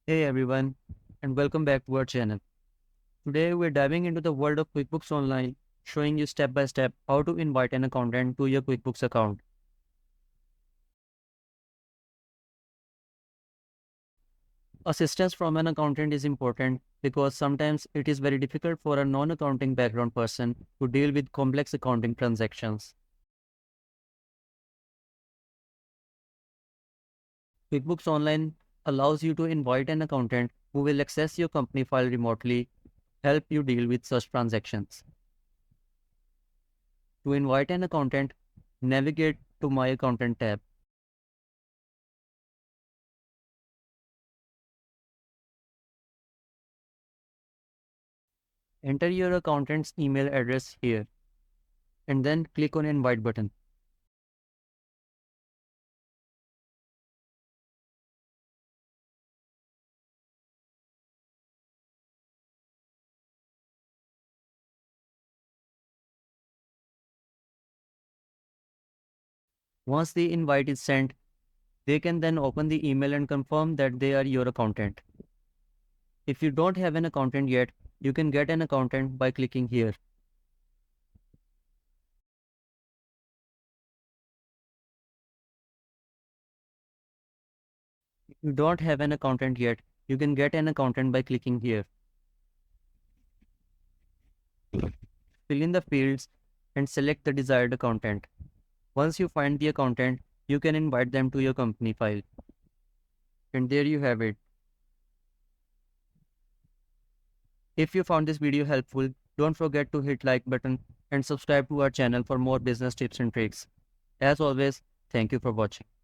Hey everyone, and welcome back to our channel. Today we're diving into the world of QuickBooks Online, showing you step by step how to invite an accountant to your QuickBooks account. Assistance from an accountant is important because sometimes it is very difficult for a non-accounting background person to deal with complex accounting transactions. QuickBooks Online allows you to invite an accountant who will access your company file remotely, help you deal with such transactions. To invite an accountant, navigate to My Accountant tab. Enter your accountant's email address here and then click on Invite button. Once the invite is sent, they can then open the email and confirm that they are your accountant. If you don't have an accountant yet, you can get an accountant by clicking here. If you don't have an accountant yet, you can get an accountant by clicking here. Fill in the fields and select the desired accountant. Once you find the accountant, you can invite them to your company file. And there you have it. If you found this video helpful, don't forget to hit like button and subscribe to our channel for more business tips and tricks. As always, thank you for watching.